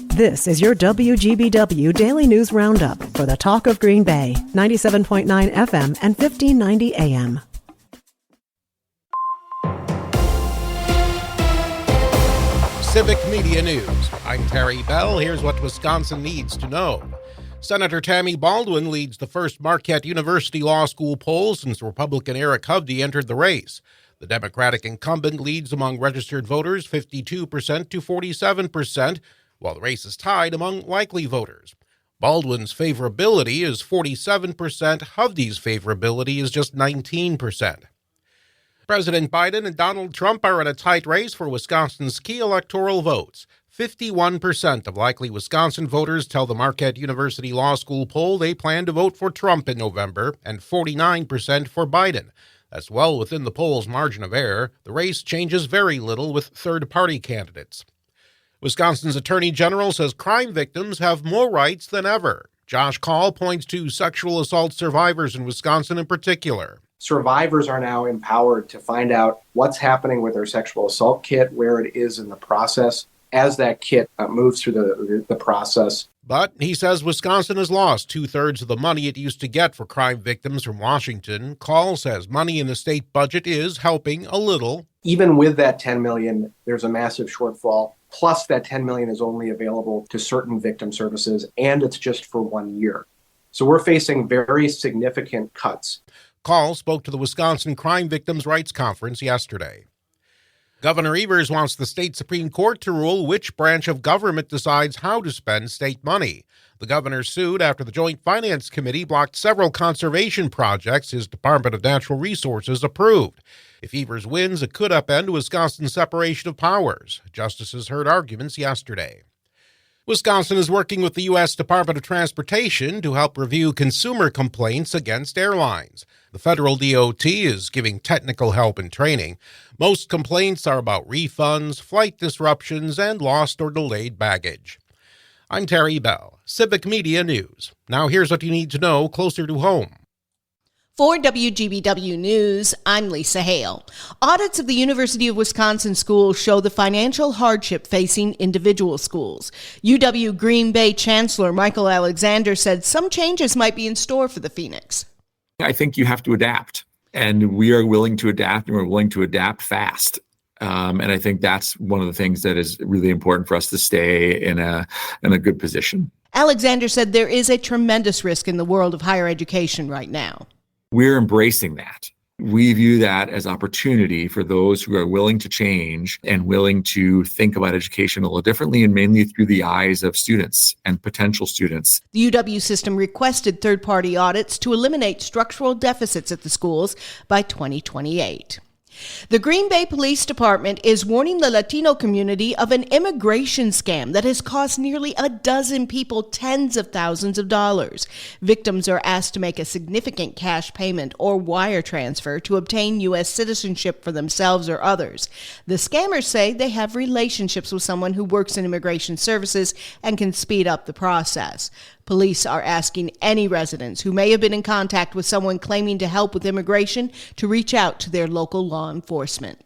This is your WGBW Daily News Roundup for the Talk of Green Bay, 97.9 FM and 1590 AM. Civic Media News. I'm Terry Bell. Here's what Wisconsin needs to know. Senator Tammy Baldwin leads the first Marquette University Law School poll since Republican Eric Hovde entered the race. The Democratic incumbent leads among registered voters 52% to 47%, while the race is tied among likely voters. Baldwin's favorability is 47%, Hovde's favorability is just 19%. President Biden and Donald Trump are in a tight race for Wisconsin's key electoral votes. 51% of likely Wisconsin voters tell the Marquette University Law School poll they plan to vote for Trump in November, and 49% for Biden. That's well within the poll's margin of error. The race changes very little with third-party candidates. Wisconsin's Attorney General says crime victims have more rights than ever. Josh Call points to sexual assault survivors in Wisconsin in particular. Survivors are now empowered to find out what's happening with their sexual assault kit, where it is in the process, as that kit moves through the process. But he says Wisconsin has lost two-thirds of the money it used to get for crime victims from Washington. Call says money in the state budget is helping a little. Even with that $10 million, there's a massive shortfall. Plus, that $10 million is only available to certain victim services, and it's just for 1 year. So we're facing very significant cuts. Call spoke to the Wisconsin Crime Victims' Rights Conference yesterday. Governor Evers wants the state Supreme Court to rule which branch of government decides how to spend state money. The governor sued after the Joint Finance Committee blocked several conservation projects his Department of Natural Resources approved. If Evers wins, it could upend Wisconsin's separation of powers. Justices heard arguments yesterday. Wisconsin is working with the U.S. Department of Transportation to help review consumer complaints against airlines. The federal DOT is giving technical help and training. Most complaints are about refunds, flight disruptions, and lost or delayed baggage. I'm Terry Bell, Civic Media News. Now here's what you need to know closer to home. For WGBW News, I'm Lisa Hale. Audits of the University of Wisconsin schools show the financial hardship facing individual schools. UW Green Bay Chancellor Michael Alexander said some changes might be in store for the Phoenix. I think you have to adapt, and we are willing to adapt, and we're willing to adapt fast. And I think that's one of the things that is really important for us to stay in a good position. Alexander said there is a tremendous risk in the world of higher education right now. We're embracing that. We view that as opportunity for those who are willing to change and willing to think about education a little differently, and mainly through the eyes of students and potential students. The UW system requested third-party audits to eliminate structural deficits at the schools by 2028. The Green Bay Police Department is warning the Latino community of an immigration scam that has cost nearly a dozen people tens of thousands of dollars. Victims are asked to make a significant cash payment or wire transfer to obtain U.S. citizenship for themselves or others. The scammers say they have relationships with someone who works in immigration services and can speed up the process. Police are asking any residents who may have been in contact with someone claiming to help with immigration to reach out to their local law enforcement.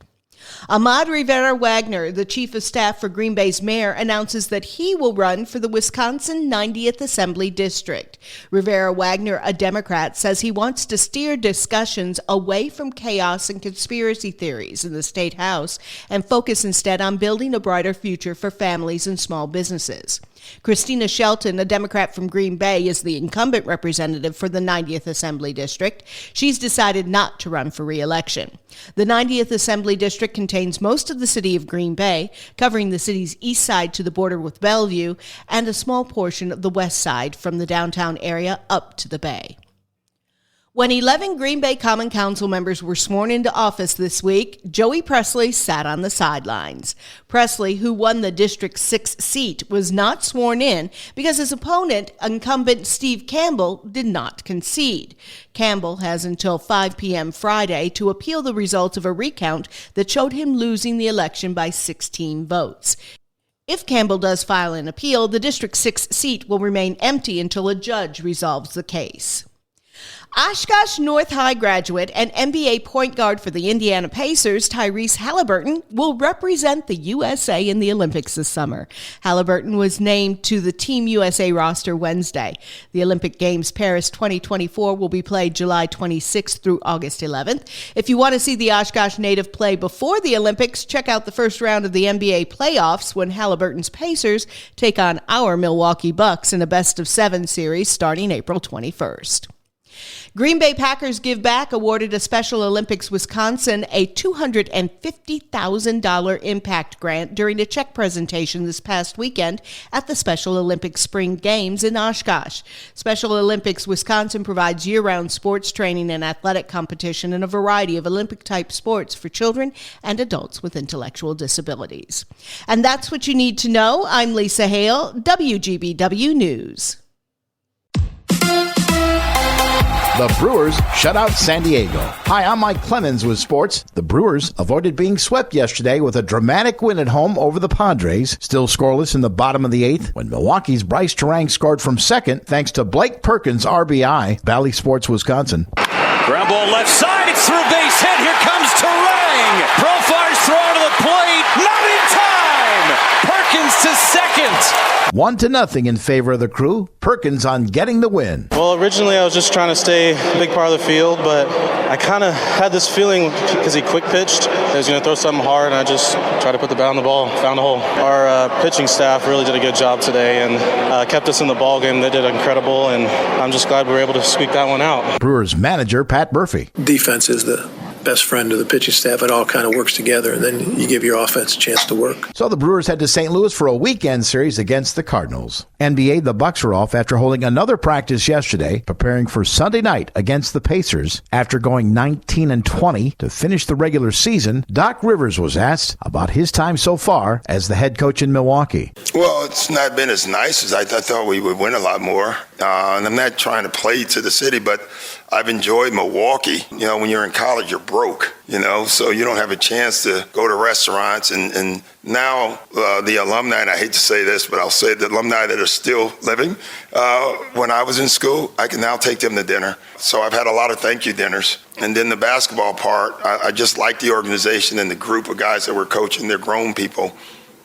Ahmad Rivera-Wagner, the chief of staff for Green Bay's mayor, announces that he will run for the Wisconsin 90th Assembly District. Rivera-Wagner, a Democrat, says he wants to steer discussions away from chaos and conspiracy theories in the state house and focus instead on building a brighter future for families and small businesses. Christina Shelton, a Democrat from Green Bay, is the incumbent representative for the 90th Assembly District. She's decided not to run for re-election. The 90th Assembly District contains most of the city of Green Bay, covering the city's east side to the border with Bellevue, and a small portion of the west side from the downtown area up to the bay. When 11 Green Bay Common Council members were sworn into office this week, Joey Presley sat on the sidelines. Presley, who won the District 6 seat, was not sworn in because his opponent, incumbent Steve Campbell, did not concede. Campbell has until 5 p.m. Friday to appeal the results of a recount that showed him losing the election by 16 votes. If Campbell does file an appeal, the District 6 seat will remain empty until a judge resolves the case. Oshkosh North High graduate and NBA point guard for the Indiana Pacers, Tyrese Halliburton, will represent the USA in the Olympics this summer. Halliburton was named to the Team USA roster Wednesday. The Olympic Games Paris 2024 will be played July 26th through August 11th. If you want to see the Oshkosh native play before the Olympics, check out the first round of the NBA playoffs when Halliburton's Pacers take on our Milwaukee Bucks in a best-of-7 series starting April 21st. Green Bay Packers Give Back awarded a Special Olympics Wisconsin a $250,000 impact grant during a check presentation this past weekend at the Special Olympics Spring Games in Oshkosh. Special Olympics Wisconsin provides year-round sports training and athletic competition in a variety of Olympic-type sports for children and adults with intellectual disabilities. And that's what you need to know. I'm Lisa Hale, WGBW News. The Brewers shut out San Diego. Hi, I'm Mike Clemens with sports. The Brewers avoided being swept yesterday with a dramatic win at home over the Padres, still scoreless in the bottom of the eighth, when Milwaukee's Bryce Terang scored from second thanks to Blake Perkins' RBI. Valley Sports, Wisconsin. Ground ball left side, it's through base hit. Here comes Terang. Profire's throw to the plate. Not in time. Perkins to second. 1-0 in favor of the Crew. Perkins on getting the win. Well, originally I was just trying to stay a big part of the field, but I kind of had this feeling because he quick pitched, I was going to throw something hard, and I just tried to put the bat on the ball, found a hole. Our pitching staff really did a good job today and kept us in the ball game. They did incredible, and I'm just glad we were able to squeak that one out. Brewers manager Pat Murphy. Defense is the best friend of the pitching staff. It all kind of works together, and then you give your offense a chance to work. So the Brewers head to St. Louis for a weekend series against the Cardinals. NBA, the Bucks are off after holding another practice yesterday, preparing for Sunday night against the Pacers. After going 19-20 to finish the regular season, Doc Rivers was asked about his time so far as the head coach in Milwaukee. Well, it's not been as nice as I thought we would win a lot more. And I'm not trying to play to the city, but I've enjoyed Milwaukee. You know, when you're in college, you're broke, you know, so you don't have a chance to go to restaurants. And now the alumni, and I hate to say this, but I'll say the alumni that are still living, when I was in school, I can now take them to dinner. So I've had a lot of thank you dinners. And then the basketball part, I just like the organization and the group of guys that we're coaching. They're grown people.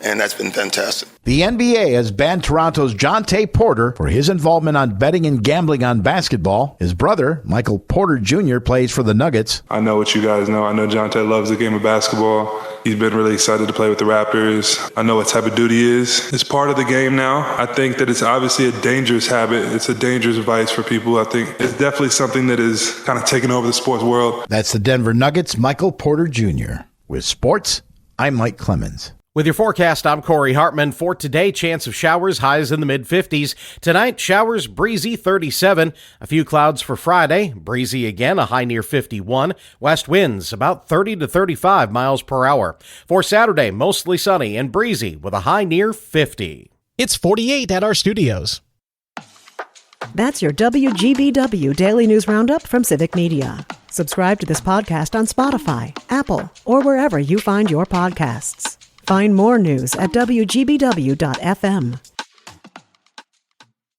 And that's been fantastic. The NBA has banned Toronto's Jonte Porter for his involvement on betting and gambling on basketball. His brother, Michael Porter Jr., plays for the Nuggets. I know what you guys know. I know Jonte loves the game of basketball. He's been really excited to play with the Raptors. I know what type of duty he is. It's part of the game now. I think that it's obviously a dangerous habit. It's a dangerous vice for people. I think it's definitely something that is kind of taking over the sports world. That's the Denver Nuggets' Michael Porter Jr. With sports, I'm Mike Clemens. With your forecast, I'm Corey Hartman. For today, chance of showers, highs in the mid-50s. Tonight, showers, breezy, 37. A few clouds for Friday, breezy again, a high near 51. West winds, about 30 to 35 miles per hour. For Saturday, mostly sunny and breezy with a high near 50. It's 48 at our studios. That's your WGBW Daily News Roundup from Civic Media. Subscribe to this podcast on Spotify, Apple, or wherever you find your podcasts. Find more news at WGBW.FM.